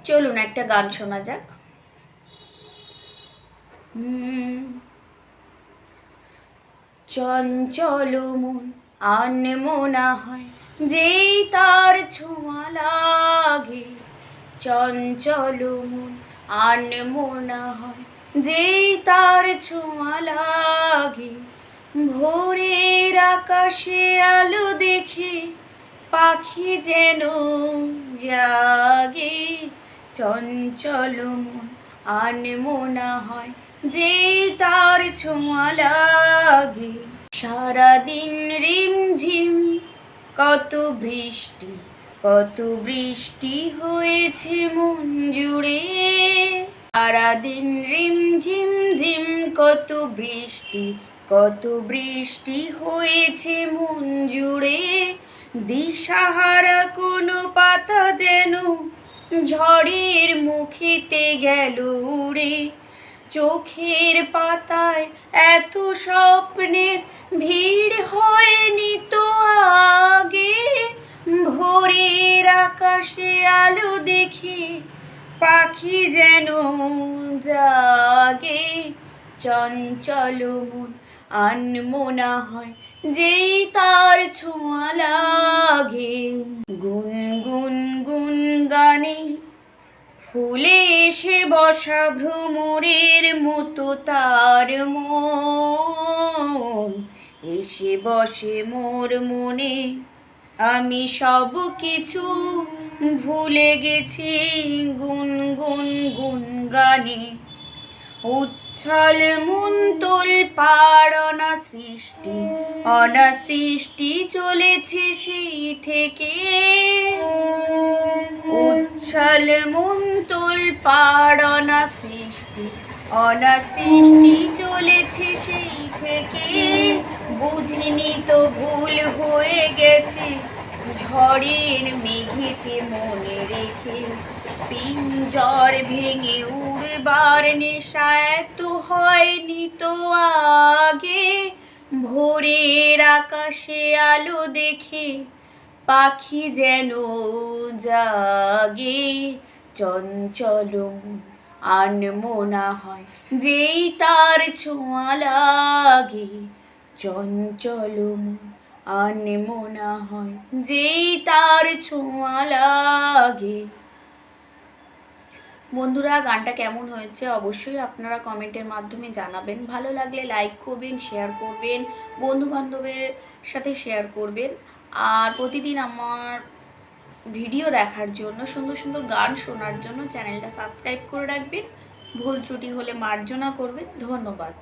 চলুন একটা গান শোনা যাক। চঞ্চল মন আনমনা হয় যেই তার ছোঁয়া লাগে। চঞ্চল মন আনমনা হয় যেই তার ছোঁয়া লাগে। ভোরের আকাশে আলো দেখে পাখি যেন জাগে। চঞ্চল মন আনমনা হয় যেই তার ছোঁয়া লাগে। সারাদিন রিমঝিম কত বৃষ্টি, কত বৃষ্টি হয়েছে মন জুড়ে। সারাদিন রিমঝিম ঝিম কত বৃষ্টি, কত বৃষ্টি হয়েছে মন জুড়ে। দিশাহারা কোনো পাতা যেন ঝড়ের মুখেতে গেল উড়ে। চোখের পাতায় এত স্বপ্নের ভিড় হয়নি তো আগে। ভোরের আকাশে আলো দেখে পাখি যেন জাগে। চঞ্চল মন আনমনা হয় যেই তার ছোঁয়া লাগে। গুনগুন গুন গানে ফুলে এসে বসা ভ্রমরের মতো তার মন। এসে বসে মোর মনে, আমি সব কিছু ভুলে গেছি গুনগুন গুন গানে। উচ্ছল মন তোলপাড় অনাসৃষ্টি, অনাসৃষ্টি চলেছে সেই থেকে। উচ্ছল মন তোলপাড় অনাসৃষ্টি, অনাসৃষ্টি চলেছে সেই থেকে। বুঝিনি তো ভুল হয়ে গেছে ঝড়ের মেঘেতে মনে রেখে। পিঞ্জর ভেঙে উড়বার নেশা এত হয়নি তো আগে। ভোরের আকাশে আলো দেখে পাখি যেন জাগে। চঞ্চল আনমনা হয় যেই তার ছোঁয়া লাগে। চঞ্চল আনমনা হয় যেই তার ছোঁয়া লাগে। বন্ধুরা, গানটা কেমন হয়েছে অবশ্যই আপনারা কমেন্টের মাধ্যমে জানাবেন। ভালো লাগলে লাইক করবেন, শেয়ার করবেন, বন্ধু বান্ধবের সাথে শেয়ার করবেন। আর প্রতিদিন আমার ভিডিও দেখার জন্য, সুন্দর সুন্দর গান শোনার জন্য চ্যানেলটা সাবস্ক্রাইব করে রাখবেন। ভুল ত্রুটি হলে মার্জনা করবেন। ধন্যবাদ।